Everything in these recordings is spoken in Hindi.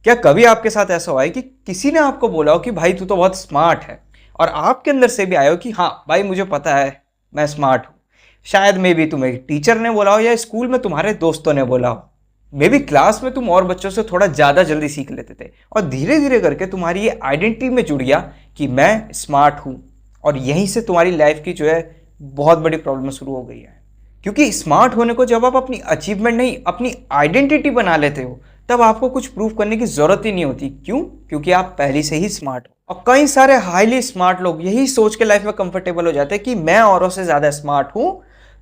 क्या कभी आपके साथ ऐसा हुआ है कि किसी ने आपको बोला हो कि भाई तू तो बहुत स्मार्ट है, और आपके अंदर से भी आया हो कि हाँ भाई मुझे पता है मैं स्मार्ट हूँ। शायद मे बी तुम्हें टीचर ने बोला हो या स्कूल में तुम्हारे दोस्तों ने बोला हो, मे बी क्लास में तुम और बच्चों से थोड़ा ज़्यादा जल्दी सीख लेते थे, और धीरे धीरे करके तुम्हारी ये आइडेंटिटी में जुड़ गया कि मैं स्मार्ट हूँ। और यहीं से तुम्हारी लाइफ की जो है बहुत बड़ी प्रॉब्लम शुरू हो गई है। क्योंकि स्मार्ट होने को जब आप अपनी अचीवमेंट नहीं अपनी आइडेंटिटी बना लेते हो, तब आपको कुछ प्रूव करने की जरूरत ही नहीं होती। क्यों? क्योंकि आप पहले से ही स्मार्ट हो। और कई सारे हाईली स्मार्ट लोग यही सोच के लाइफ में कंफर्टेबल हो जाते हैं कि मैं औरों से ज्यादा स्मार्ट हूं,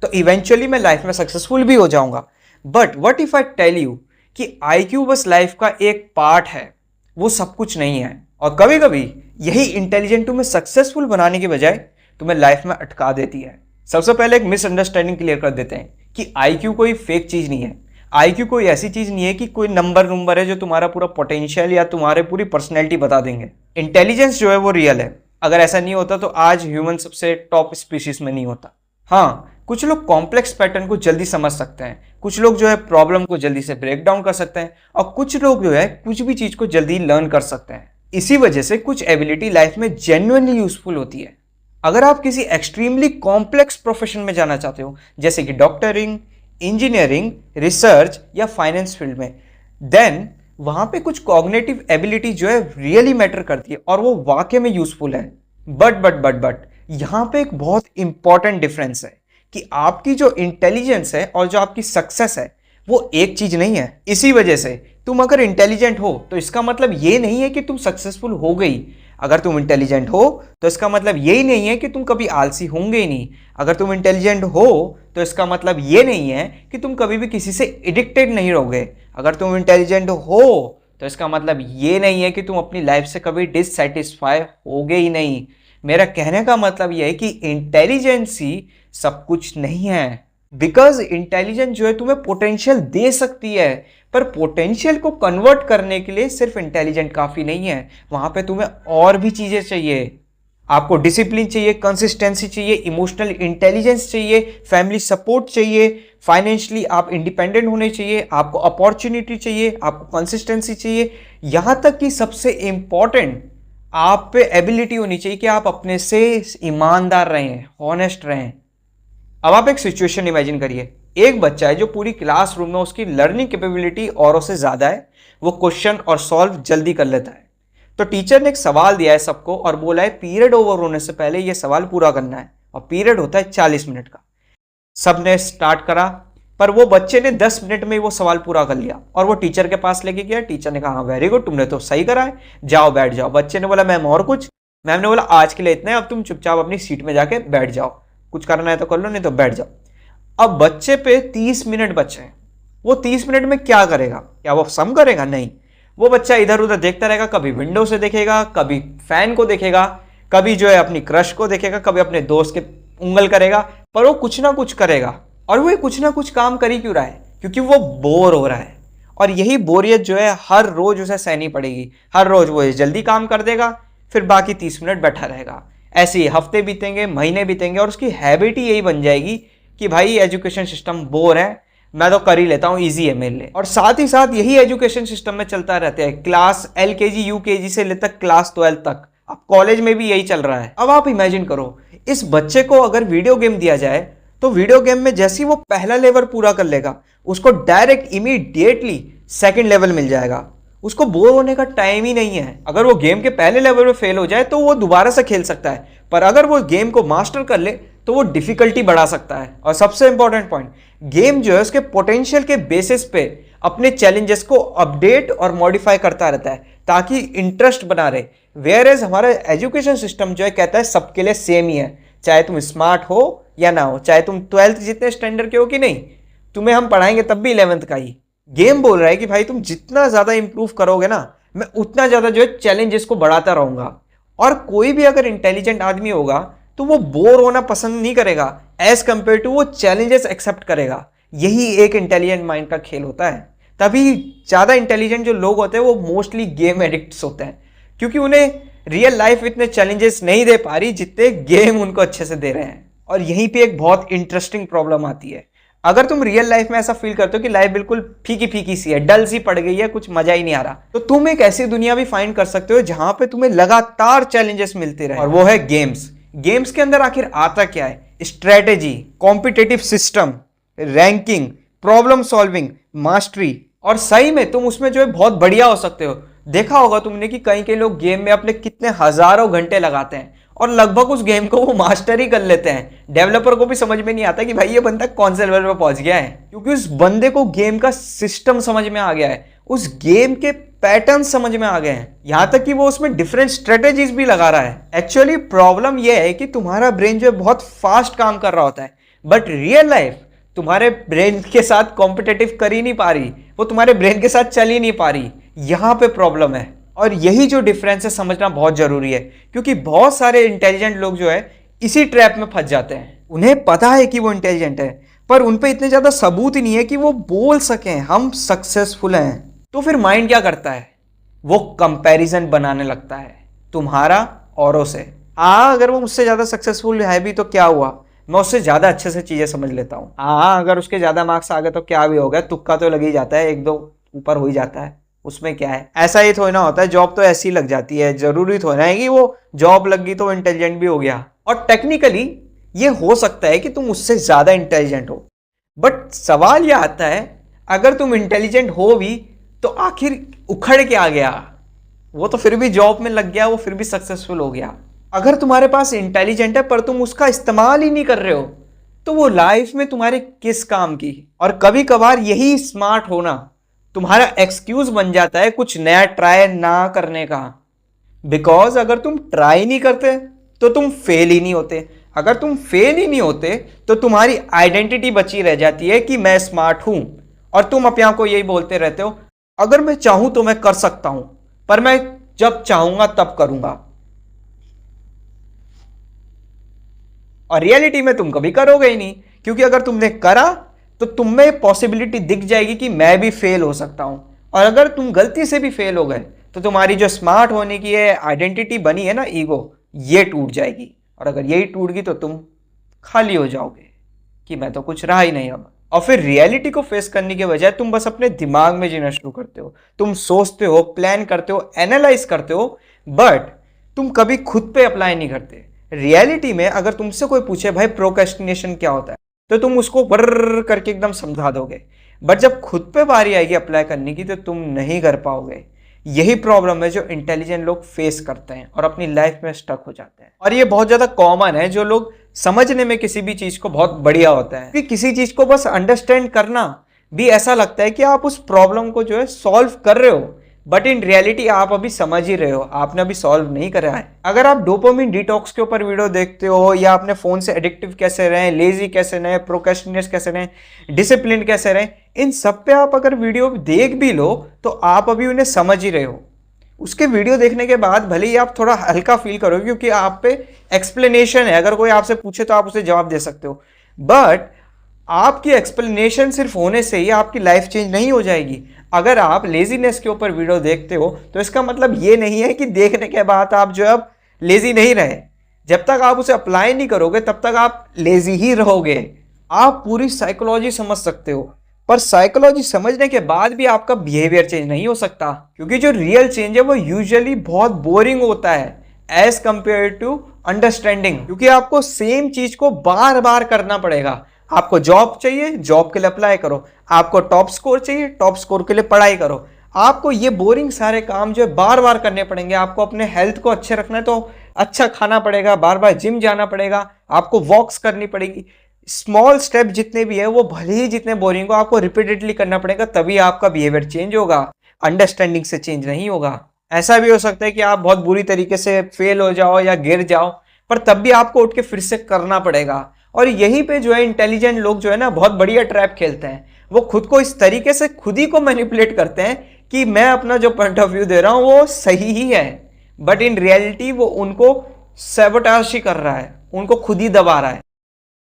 तो इवेंचुअली मैं लाइफ में सक्सेसफुल भी हो जाऊंगा। But what if I tell you कि आईक्यू बस लाइफ का एक पार्ट है, वो सब कुछ नहीं है। और कभी कभी यही इंटेलिजेंट तुम्हें सक्सेसफुल बनाने की बजाय तुम्हें लाइफ में अटका देती है। सबसे पहले एक मिसअंडरस्टैंडिंग क्लियर कर देते हैं कि आईक्यू कोई फेक चीज नहीं है। आईक्यू कोई ऐसी चीज नहीं है कि कोई नंबर है जो तुम्हारा पूरा पोटेंशियल या तुम्हारे पूरी पर्सनैलिटी बता देंगे। इंटेलिजेंस जो है वो रियल है। अगर ऐसा नहीं होता तो आज ह्यूमन सबसे टॉप स्पीशीज में नहीं होता। हाँ, कुछ लोग कॉम्प्लेक्स पैटर्न को जल्दी समझ सकते हैं, कुछ लोग जो है प्रॉब्लम को जल्दी से ब्रेक डाउन कर सकते हैं, और कुछ लोग जो है कुछ भी चीज को जल्दी लर्न कर सकते हैं। इसी वजह से कुछ एबिलिटी लाइफ में जेन्युइनली यूजफुल होती है। अगर आप किसी एक्सट्रीमली कॉम्प्लेक्स प्रोफेशन में जाना चाहते हो, जैसे कि डॉक्टरिंग, इंजीनियरिंग, रिसर्च या फाइनेंस फील्ड में, देन वहां पे कुछ कॉग्निटिव एबिलिटी जो है रियली मैटर करती है और वो वाकई में यूजफुल है। बट यहां पे एक बहुत इंपॉर्टेंट डिफरेंस है कि आपकी जो इंटेलिजेंस है और जो आपकी सक्सेस है वो एक चीज नहीं है। इसी वजह से तुम अगर इंटेलिजेंट हो तो इसका मतलब ये नहीं है कि तुम सक्सेसफुल हो गई। अगर तुम इंटेलिजेंट हो तो इसका मतलब यही नहीं है कि तुम कभी आलसी होंगे ही नहीं। अगर तुम इंटेलिजेंट हो तो इसका मतलब ये नहीं है कि तुम कभी भी किसी से एडिक्टेड नहीं रहोगे। अगर तुम इंटेलिजेंट हो तो इसका मतलब ये नहीं है कि तुम अपनी लाइफ से कभी डिससेटिस्फाई होगे ही नहीं। मेरा कहने का मतलब यह है कि इंटेलिजेंस ही सब कुछ नहीं है। बिकॉज इंटेलिजेंस जो है तुम्हें पोटेंशियल दे सकती है, पर पोटेंशियल को कन्वर्ट करने के लिए सिर्फ इंटेलिजेंट काफी नहीं है। वहां पे तुम्हें और भी चीजें चाहिए। आपको डिसिप्लिन चाहिए, कंसिस्टेंसी चाहिए, इमोशनल इंटेलिजेंस चाहिए, फैमिली सपोर्ट चाहिए, फाइनेंशियली आप इंडिपेंडेंट होने चाहिए, आपको अपॉर्चुनिटी चाहिए, आपको कंसिस्टेंसी चाहिए। यहां तक कि सबसे इंपॉर्टेंट आप पे एबिलिटी होनी चाहिए कि आप अपने से ईमानदार रहें, हॉनेस्ट रहें। अब आप एक सिचुएशन इमेजिन करिए। एक बच्चा है जो पूरी क्लासरूम में उसकी लर्निंग कैपेबिलिटी औरों से ज्यादा है, वो क्वेश्चन और सॉल्व जल्दी कर लेता है। तो टीचर ने एक सवाल दिया है सबको और बोला है पीरियड ओवर होने से पहले ये सवाल पूरा करना है, और पीरियड होता है 40 मिनट का। सबने स्टार्ट करा, पर वो बच्चे ने 10 मिनट में वो सवाल पूरा कर लिया और वो टीचर के पास लेके गया। टीचर ने कहा हाँ वेरी गुड, तुमने तो सही करा है, जाओ बैठ जाओ। बच्चे ने बोला मैम और कुछ? मैम ने बोला आज के लिए इतना है, अब तुम चुपचाप अपनी सीट में जाके बैठ जाओ, कुछ करना है तो कर लो नहीं तो बैठ जाओ। अब बच्चे पे 30 मिनट बचे हैं। वो 30 मिनट में क्या करेगा? क्या वो सम करेगा? नहीं। वो बच्चा इधर उधर देखता रहेगा, कभी विंडो से देखेगा, कभी फैन को देखेगा, कभी जो है अपनी क्रश को देखेगा, कभी अपने दोस्त के उंगल करेगा, पर वो कुछ ना कुछ करेगा। और वो कुछ ना कुछ काम कर ही क्यों रहा है? क्योंकि वो बोर हो रहा है। और यही बोरियत जो है हर रोज उसे सहनी पड़ेगी। हर रोज वो जल्दी काम कर देगा, फिर बाकी 30 मिनट बैठा रहेगा। ऐसे ही हफ्ते बीतेंगे, महीने बीतेंगे, और उसकी हैबिट ही यही बन जाएगी कि भाई एजुकेशन सिस्टम बोर है, मैं तो कर ही लेता हूँ, इजी है मेरे लिए। और साथ ही साथ यही एजुकेशन सिस्टम में चलता रहता है, क्लास LKG UKG से लेकर क्लास 12 तक। अब कॉलेज में भी यही चल रहा है। अब आप इमेजिन करो, इस बच्चे को अगर वीडियो गेम दिया जाए तो वीडियो गेम में जैसे ही वो पहला लेवल पूरा कर लेगा, उसको डायरेक्ट इमीडिएटली सेकंड लेवल मिल जाएगा। उसको बोर होने का टाइम ही नहीं है। अगर वो गेम के पहले लेवल में फेल हो जाए तो वो दोबारा से खेल सकता है, पर अगर वो गेम को मास्टर कर ले तो वो डिफिकल्टी बढ़ा सकता है। और सबसे इंपॉर्टेंट पॉइंट, गेम जो है उसके पोटेंशियल के बेसिस पे अपने चैलेंजेस को अपडेट और मॉडिफाई करता रहता है ताकि इंटरेस्ट बना रहे। वेयर एज हमारा एजुकेशन सिस्टम जो है कहता है सबके लिए सेम ही है, चाहे तुम स्मार्ट हो या ना हो, चाहे तुम 12th जितने स्टैंडर्ड के हो कि नहीं, तुम्हें हम पढ़ाएंगे तब भी 11th का ही। गेम बोल रहा है कि भाई तुम जितना ज्यादा इंप्रूव करोगे ना, मैं उतना ज्यादा जो है चैलेंजेस को बढ़ाता रहूंगा। और कोई भी अगर इंटेलिजेंट आदमी होगा तो वो बोर होना पसंद नहीं करेगा, एज कंपेयर टू वो चैलेंजेस एक्सेप्ट करेगा। यही एक इंटेलिजेंट माइंड का खेल होता है। तभी ज्यादा इंटेलिजेंट जो लोग होते हैं वो मोस्टली गेम एडिक्ट्स होते हैं, क्योंकि उन्हें रियल लाइफ इतने चैलेंजेस नहीं दे पा रही जितने गेम उनको अच्छे से दे रहे हैं। और यहीं पे एक बहुत इंटरेस्टिंग प्रॉब्लम आती है। अगर तुम रियल लाइफ में ऐसा फील करते हो कि लाइफ बिल्कुल फीकी फीकी सी है, डल सी पड़ गई है, कुछ मजा ही नहीं आ रहा, तो तुम एक ऐसी दुनिया भी फाइंड कर सकते हो जहां पे तुम्हें लगातार चैलेंजेस मिलते रहे, और वो है गेम्स। गेम्स के अंदर आखिर आता क्या है? Strategy, competitive system, ranking, problem solving, mastery, और सही में तुम उसमें जो है बहुत बढ़िया हो सकते हो। देखा होगा तुमने कि कई लोग गेम में अपने कितने हजारों घंटे लगाते हैं और लगभग उस गेम को वो मास्टर ही कर लेते हैं। डेवलपर को भी समझ में नहीं आता कि भाई ये बंदा कौन से लेवल पर पहुंच गया है, क्योंकि उस बंदे को गेम का सिस्टम समझ में आ गया है, उस गेम के पैटर्न समझ में आ गए हैं, यहां तक कि वो उसमें डिफरेंट स्ट्रेटेजीज भी लगा रहा है। एक्चुअली प्रॉब्लम यह है कि तुम्हारा ब्रेन जो है बहुत फास्ट काम कर रहा होता है, बट रियल लाइफ तुम्हारे ब्रेन के साथ कॉम्पिटेटिव कर ही नहीं पा रही, वो तुम्हारे ब्रेन के साथ चल ही नहीं पा रही। यहां पे प्रॉब्लम है, और यही जो डिफरेंस है समझना बहुत जरूरी है, क्योंकि बहुत सारे इंटेलिजेंट लोग जो है इसी ट्रैप में फंस जाते हैं। उन्हें पता है कि वो इंटेलिजेंट है, पर उन पे इतने ज्यादा सबूत ही नहीं है कि वो बोल सकें हम सक्सेसफुल हैं। तो फिर माइंड क्या करता है? वो कंपैरिजन बनाने लगता है तुम्हारा औरों से। अगर वो मुझसे ज्यादा सक्सेसफुल है भी तो क्या हुआ, मैं उससे ज्यादा अच्छे से चीजें समझ लेता हूँ। अगर उसके ज्यादा मार्क्स आ गए तो क्या भी हो गया, तुक्का तो लग ही जाता है, एक दो ऊपर हो ही जाता है, उसमें क्या है। ऐसा ही थोड़ा ना होता है, जॉब तो ऐसी लग जाती है, जरूरी थोड़ा है कि वो जॉब लग गई तो इंटेलिजेंट भी हो गया। और टेक्निकली ये हो सकता है कि तुम उससे ज्यादा इंटेलिजेंट हो, बट सवाल यह आता है अगर तुम इंटेलिजेंट हो भी तो आखिर उखड़ के आ गया, वो तो फिर भी जॉब में लग गया, वो फिर भी सक्सेसफुल हो गया। अगर तुम्हारे पास इंटेलिजेंट है पर तुम उसका इस्तेमाल ही नहीं कर रहे हो, तो वो लाइफ में तुम्हारे किस काम की। और कभी कभार यही स्मार्ट होना तुम्हारा एक्सक्यूज बन जाता है कुछ नया ट्राई ना करने का। बिकॉज अगर तुम ट्राई नहीं करते तो तुम फेल ही नहीं होते, अगर तुम फेल ही नहीं होते तो तुम्हारी आइडेंटिटी बची रह जाती है कि मैं स्मार्ट हूं, और तुम अपने आप को यही बोलते रहते हो अगर मैं चाहूं तो मैं कर सकता हूं, पर मैं जब चाहूंगा तब करूंगा। और रियलिटी में तुम कभी करोगे ही नहीं, क्योंकि अगर तुमने करा तो तुम में पॉसिबिलिटी दिख जाएगी कि मैं भी फेल हो सकता हूं, और अगर तुम गलती से भी फेल हो गए तो तुम्हारी जो स्मार्ट होने की है आइडेंटिटी बनी है ना, ईगो, ये टूट जाएगी। और अगर यही टूट गई तो तुम खाली हो जाओगे कि मैं तो कुछ रहा ही नहीं अब। और फिर रियलिटी को फेस करने के बजाय तुम बस अपने दिमाग में जीना शुरू करते हो, तुम सोचते हो, प्लान करते हो, एनालाइज करते हो, बट तुम कभी खुद पे अप्लाई नहीं करते। रियलिटी में अगर तुमसे कोई पूछे भाई प्रोक्रेस्टिनेशन क्या होता है, तो तुम उसको बर्र करके एकदम समझा दोगे, बट जब खुद पे बारी आएगी अप्लाई करने की तो तुम नहीं कर पाओगे। यही प्रॉब्लम है जो इंटेलिजेंट लोग फेस करते हैं और अपनी लाइफ में स्टक हो जाते हैं। और ये बहुत ज्यादा कॉमन है, जो लोग समझने में किसी भी चीज को बहुत बढ़िया होता है कि किसी चीज को बस अंडरस्टैंड करना भी ऐसा लगता है कि आप उस प्रॉब्लम को जो है सॉल्व कर रहे हो, बट इन रियलिटी आप अभी समझ ही रहे हो, आपने अभी सॉल्व नहीं करा है। अगर आप डोपामिन डिटॉक्स के ऊपर वीडियो देखते हो, या अपने फोन से एडिक्टिव कैसे रहें, लेजी कैसे रहें, प्रोक्रेस्टिनेट कैसे रहें, डिसिप्लिन कैसे रहें, इन सब पे आप अगर वीडियो देख भी लो तो आप अभी उन्हें समझ ही रहे हो। उसके वीडियो देखने के बाद भले ही आप थोड़ा हल्का फील करोगे क्योंकि आप पे एक्सप्लेनेशन है, अगर कोई आपसे पूछे तो आप उसे जवाब दे सकते हो, बट आपकी एक्सप्लेनेशन सिर्फ होने से ही आपकी लाइफ चेंज नहीं हो जाएगी। अगर आप लेजीनेस के ऊपर वीडियो देखते हो तो इसका मतलब ये नहीं है कि देखने के बाद आप जो अब लेजी नहीं रहे। जब तक आप उसे अप्लाई नहीं करोगे तब तक आप लेजी ही रहोगे। आप पूरी साइकोलॉजी समझ सकते हो, पर साइकोलॉजी समझने के बाद भी आपका बिहेवियर चेंज नहीं हो सकता, क्योंकि जो रियल चेंज है वो यूजुअली बहुत बोरिंग होता है एज कंपेयर टू अंडरस्टैंडिंग, क्योंकि आपको सेम चीज को बार बार करना पड़ेगा। आपको जॉब चाहिए, जॉब के लिए अप्लाई करो, आपको टॉप स्कोर चाहिए, टॉप स्कोर के लिए पढ़ाई करो। आपको ये बोरिंग सारे काम जो है बार बार करने पड़ेंगे। आपको अपने हेल्थ को अच्छे रखना है तो अच्छा खाना पड़ेगा, बार बार जिम जाना पड़ेगा, आपको वॉक्स करनी पड़ेगी। स्मॉल स्टेप जितने भी है वो भले ही जितने बोरिंग हो आपको रिपीटेडली करना पड़ेगा, तभी आपका बिहेवियर चेंज होगा, अंडरस्टैंडिंग से चेंज नहीं होगा। ऐसा भी हो सकता है कि आप बहुत बुरी तरीके से फेल हो जाओ या गिर जाओ, पर तब भी आपको उठ के फिर से करना पड़ेगा। और यहीं पे जो है इंटेलिजेंट लोग जो है ना बहुत बढ़िया ट्रैप खेलते हैं। वो खुद को इस तरीके से खुद ही को मैनिपुलेट करते हैं कि मैं अपना जो पॉइंट ऑफ व्यू दे रहा हूं वो सही ही है, बट इन रियलिटी वो उनको सैबोटाज ही कर रहा है, उनको खुद ही दबा रहा है।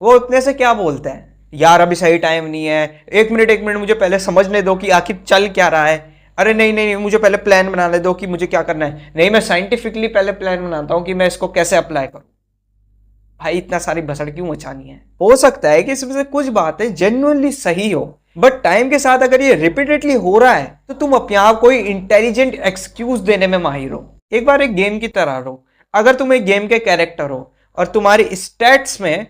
वो इतने से क्या बोलते हैं, यार अभी सही टाइम नहीं है, एक मिनट मुझे पहले समझने दो कि आखिर चल क्या रहा है। अरे नहीं, मुझे पहले प्लान बनाने दो कि मुझे क्या करना है। नहीं, मैं साइंटिफिकली पहले प्लान बनाता हूं कि मैं इसको कैसे अप्लाई करूं। भाई इतना सारी भसड़ क्यों मचानी है। हो सकता है कि इसमें से कुछ बातें जेन्युइनली सही हो, बट टाइम के साथ अगर ये रिपीटेडली हो रहा है तो तुम अपने आप को इंटेलिजेंट एक्सक्यूज देने में माहिर हो। एक बार एक गेम की तरह रहो। अगर तुम एक गेम के कैरेक्टर हो और तुम्हारी स्टैट्स में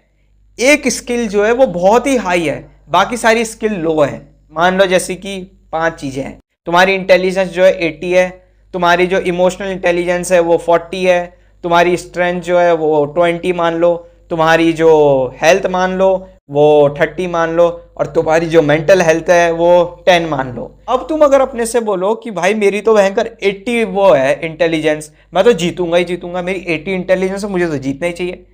एक स्किल जो है वो बहुत ही हाई है, बाकी सारी स्किल लो है। मान लो जैसे कि 5 चीजें हैं। तुम्हारी इंटेलिजेंस जो है 80 है, तुम्हारी जो इमोशनल इंटेलिजेंस है वो 40 है, तुम्हारी स्ट्रेंथ जो है वो 20 मान लो, तुम्हारी जो हेल्थ मान लो वो 30 मान लो, और तुम्हारी जो मेंटल हेल्थ है वो 10 मान लो। अब तुम अगर अपने से बोलो कि भाई मेरी तो भयंकर 80 वो है इंटेलिजेंस, मैं तो जीतूंगा ही जीतूंगा, मेरी 80 इंटेलिजेंस है, मुझे तो जीतना ही चाहिए।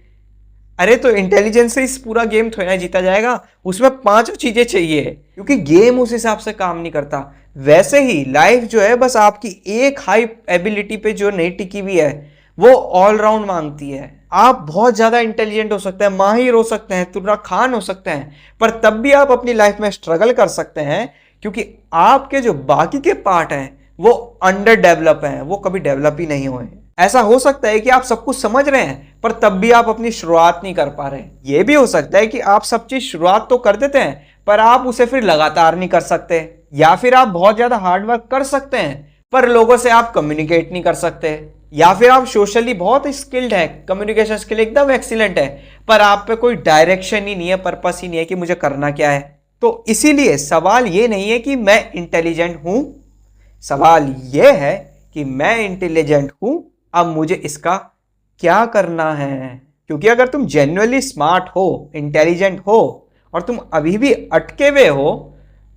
अरे तो इंटेलिजेंस से इस पूरा गेम थोड़ा ना जीता जाएगा, उसमें 5 चीजें चाहिए, क्योंकि गेम उस हिसाब से काम नहीं करता। वैसे ही लाइफ जो है बस आपकी एक हाई एबिलिटी पे जो नहीं टिकी हुई है वो ऑलराउंड मांगती है। आप बहुत ज्यादा इंटेलिजेंट हो सकते हैं, माहिर हो सकते हैं, तुर्रा खान हो सकते हैं, पर तब भी आप अपनी लाइफ में स्ट्रगल कर सकते हैं, क्योंकि आपके जो बाकी के पार्ट हैं वो अंडर डेवलप हैं, वो कभी डेवलप ही नहीं हुए। ऐसा हो सकता है कि आप सब कुछ समझ रहे हैं पर तब भी आप अपनी शुरुआत नहीं कर पा रहे। ये भी हो सकता है कि आप सब चीज शुरुआत तो कर देते हैं पर आप उसे फिर लगातार नहीं कर सकते, या फिर आप बहुत ज्यादा हार्डवर्क कर सकते हैं पर लोगों से आप कम्युनिकेट नहीं कर सकते, या फिर आप सोशली बहुत स्किल्ड है, कम्युनिकेशन स्किल एकदम एक्सीलेंट है, पर आप पे कोई डायरेक्शन ही नहीं है, पर्पस ही नहीं है कि मुझे करना क्या है। तो इसीलिए सवाल ये नहीं है कि मैं इंटेलिजेंट हूं, सवाल ये है कि मैं इंटेलिजेंट हूं, अब मुझे इसका क्या करना है। क्योंकि अगर तुम जेन्युइनली स्मार्ट हो, इंटेलिजेंट हो, और तुम अभी भी अटके हुए हो,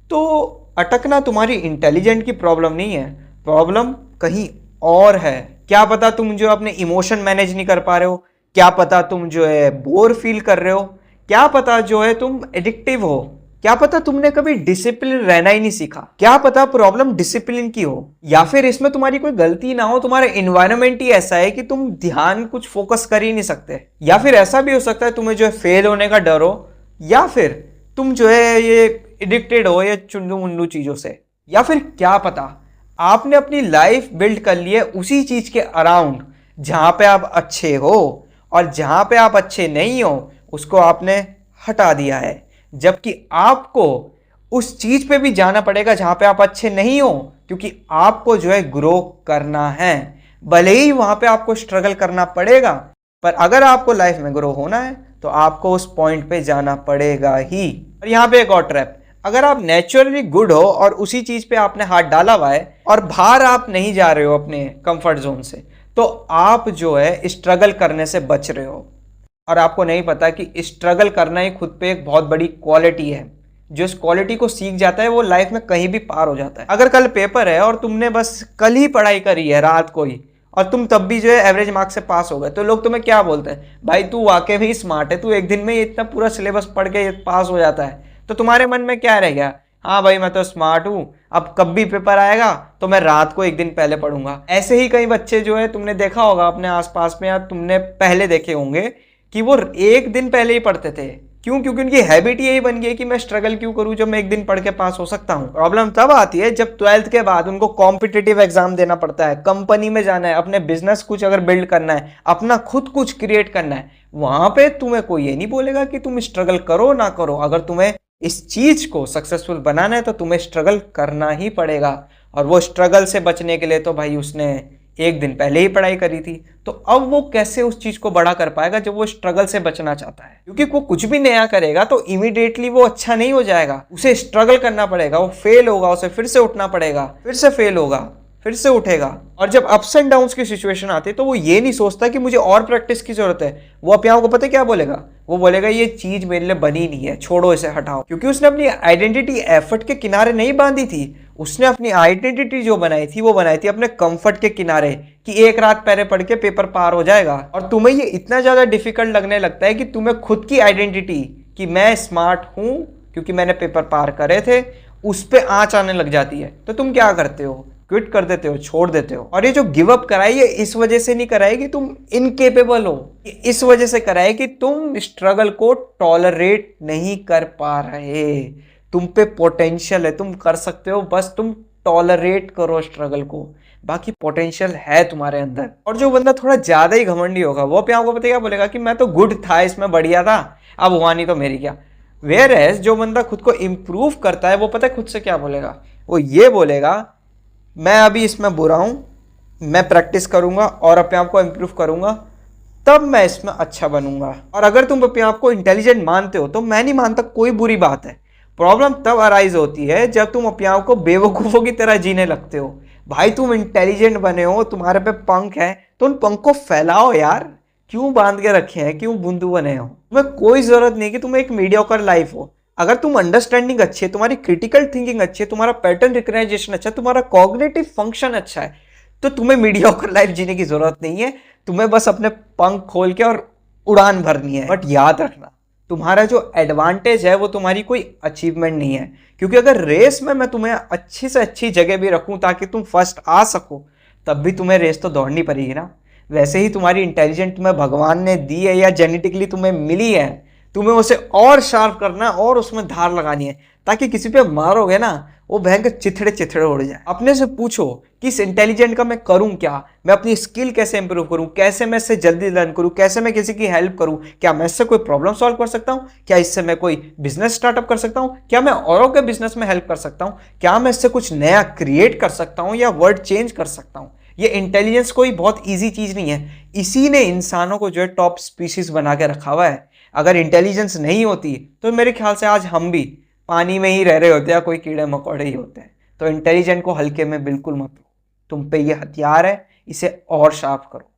तो अटकना तुम्हारी इंटेलिजेंट की प्रॉब्लम नहीं है, प्रॉब्लम कहीं और है। क्या पता तुम जो अपने इमोशन मैनेज नहीं कर पा रहे हो, क्या पता तुम जो है बोर फील कर रहे हो, क्या पता जो है तुम एडिक्टिव हो, क्या पता तुमने कभी डिसिप्लिन रहना ही नहीं सीखा, क्या पता प्रॉब्लम डिसिप्लिन की हो, या फिर इसमें तुम्हारी कोई गलती ना हो, तुम्हारा एनवायरनमेंट ही ऐसा है कि तुम ध्यान कुछ फोकस कर ही नहीं सकते, या फिर ऐसा भी हो सकता है तुम्हें जो है फेल होने का डर हो, या फिर तुम जो है ये एडिक्टेड हो ये चुन्नू मुन्नू चीजों से, या फिर क्या पता आपने अपनी लाइफ बिल्ड कर ली है उसी चीज के अराउंड जहां पे आप अच्छे हो, और जहां पे आप अच्छे नहीं हो उसको आपने हटा दिया है, जबकि आपको उस चीज पे भी जाना पड़ेगा जहां पे आप अच्छे नहीं हो, क्योंकि आपको जो है ग्रो करना है। भले ही वहां पे आपको स्ट्रगल करना पड़ेगा, पर अगर आपको लाइफ में ग्रो होना है तो आपको उस पॉइंट पे जाना पड़ेगा ही। और यहाँ पे एक और ट्रैप, अगर आप नेचुरली गुड हो और उसी चीज पे आपने हाथ डाला हुआ है और बाहर आप नहीं जा रहे हो अपने कंफर्ट जोन से, तो आप जो है स्ट्रगल करने से बच रहे हो, और आपको नहीं पता कि स्ट्रगल करना ही खुद पे एक बहुत बड़ी क्वालिटी है। जो इस क्वालिटी को सीख जाता है वो लाइफ में कहीं भी पार हो जाता है। अगर कल पेपर है और तुमने बस कल ही पढ़ाई करी है रात को ही, और तुम तब भी जो है एवरेज मार्क्स से पास हो गए, तो लोग तुम्हें क्या बोलते हैं, भाई तू वाकई भी स्मार्ट है, तू एक दिन में ये इतना पूरा सिलेबस पढ़ के पास हो जाता है। तो तुम्हारे मन में क्या रह गया, हाँ भाई मैं तो स्मार्ट हूँ, अब कब भी पेपर आएगा तो मैं रात को एक दिन पहले पढ़ूंगा। ऐसे ही कई बच्चे जो है तुमने देखा होगा अपने आसपास में, या तुमने पहले देखे होंगे कि वो एक दिन पहले ही पढ़ते थे। क्यों? क्योंकि उनकी हैबिट यही बन गई कि मैं स्ट्रगल क्यों करूं जब मैं एक दिन पढ़ के पास हो सकता हूं। प्रॉब्लम तब आती है जब 12th के बाद उनको कॉम्पिटिटिव एग्जाम देना पड़ता है, कंपनी में जाना है, अपने बिजनेस कुछ अगर बिल्ड करना है, अपना खुद कुछ क्रिएट करना है, वहां पे तुम्हें कोई ये नहीं बोलेगा कि तुम स्ट्रगल करो ना करो। अगर तुम्हें इस चीज को सक्सेसफुल बनाना है तो तुम्हें स्ट्रगल करना ही पड़ेगा, और वो स्ट्रगल से बचने के लिए तो भाई उसने एक दिन पहले ही पढ़ाई करी थी। तो अब वो कैसे उस चीज को बड़ा कर पाएगा जब वो स्ट्रगल से बचना चाहता है? क्योंकि वो कुछ भी नया करेगा तो इमीडिएटली वो अच्छा नहीं हो जाएगा, उसे स्ट्रगल करना पड़ेगा, वो फेल होगा, उसे फिर से उठना पड़ेगा, फिर से फेल होगा, फिर से उठेगा। और जब अप्स एंड डाउन्स की सिचुएशन आती है तो वो ये नहीं सोचता कि मुझे और प्रैक्टिस की जरूरत है, वो अपने आप को पता है क्या बोलेगा, वो बोलेगा ये चीज मेरे लिए बनी नहीं है, छोड़ो इसे, हटाओ। क्योंकि उसने अपनी आइडेंटिटी एफर्ट के किनारे नहीं बांधी थी, उसने अपनी आइडेंटिटी जो बनाई थी वो बनाई थी अपने कंफर्ट के किनारे, कि एक रात पहले पढ़ के पेपर पार हो जाएगा। और तुम्हें ये इतना ज्यादा डिफिकल्ट लगने लगता है कि तुम्हें खुद की आइडेंटिटी कि मैं स्मार्ट हूं क्योंकि मैंने पेपर पार करे थे, उस पे आंच आने लग जाती है। तो तुम क्या करते हो, क्विट कर देते हो, छोड़ देते हो। और ये जो गिव अप कराई है इस वजह से नहीं कराई कि तुम इनकेपेबल हो, इस वजह से कराई कि तुम स्ट्रगल को टॉलरेट नहीं कर पा रहे। तुम पे पोटेंशियल है, तुम कर सकते हो, बस तुम टॉलरेट करो स्ट्रगल को। बाकी पोटेंशियल है तुम्हारे अंदर। और जो बंदा थोड़ा ज्यादा ही घमंडी होगा वो अपने आप को पता क्या बोलेगा कि मैं तो गुड था, इसमें बढ़िया था, अब हुआ नहीं तो मेरी क्या। वेयर एज जो बंदा खुद को इम्प्रूव करता है वो पता है खुद से क्या बोलेगा, वो ये बोलेगा मैं अभी इसमें बुरा हूं, मैं प्रैक्टिस करूंगा और अपने आप को इम्प्रूव करूंगा, तब मैं इसमें अच्छा बनूंगा। और अगर तुम अपने आप को इंटेलिजेंट मानते हो तो मैं नहीं मानता कोई बुरी बात है। प्रॉब्लम तब अराइज होती है जब तुम अपने आप को बेवकूफ़ों की तरह जीने लगते हो। भाई तुम इंटेलिजेंट बने हो, तुम्हारे पे पंख है तो उन पंख को फैलाओ यार, क्यों बांध के रखे हैं, क्यों बुंदू बने हो। तुम्हें कोई जरूरत नहीं कि तुम्हें एक मीडियोकर लाइफ हो। अगर तुम अंडरस्टैंडिंग अच्छी है, तुम्हारी क्रिटिकल थिंकिंग अच्छी है, तुम्हारा पैटर्न रिकग्नाइजेशन अच्छा है, तुम्हारा कॉग्निटिव फंक्शन अच्छा है, तो तुम्हें मीडियोकर लाइफ जीने की जरूरत नहीं है। तुम्हें बस अपने पंख खोल के और उड़ान भरनी है। बट याद रखना, तुम्हारा जो एडवांटेज है वो तुम्हारी कोई अचीवमेंट नहीं है, क्योंकि अगर रेस में मैं तुम्हें अच्छी से अच्छी जगह भी रखूं ताकि तुम फर्स्ट आ सको, तब भी तुम्हें रेस तो दौड़नी पड़ेगी ना। वैसे ही तुम्हारी इंटेलिजेंट तुम्हें भगवान ने दी है या जेनेटिकली तुम्हें मिली है, तुम्हें उसे और शार्प करना है और उसमें धार लगानी है, ताकि किसी पे मारोगे ना वो भयंकर चिथड़े चिथड़े उड़ जाए। अपने से पूछो कि इस इंटेलिजेंट का मैं करूं क्या, मैं अपनी स्किल कैसे इंप्रूव करूं, कैसे मैं इससे जल्दी लर्न करूं, कैसे मैं किसी की हेल्प करूं, क्या मैं इससे कोई प्रॉब्लम सॉल्व कर सकता हूं, क्या इससे मैं कोई बिजनेस स्टार्टअप कर सकता हूं, क्या मैं औरों के बिजनेस में हेल्प कर सकता हूं, क्या मैं इससे कुछ नया क्रिएट कर सकता हूं या वर्ड चेंज कर सकता हूं। ये इंटेलिजेंस कोई बहुत ईजी चीज नहीं है, इसी ने इंसानों को जो है टॉप स्पीशीज बना के रखा हुआ है। अगर इंटेलिजेंस नहीं होती तो मेरे ख्याल से आज हम भी पानी में ही रह रहे होते या कोई कीड़े मकोड़े ही होते हैं। तो इंटेलिजेंट को हल्के में बिल्कुल मत लो, तुम पे ये हथियार है, इसे और शार्प करो।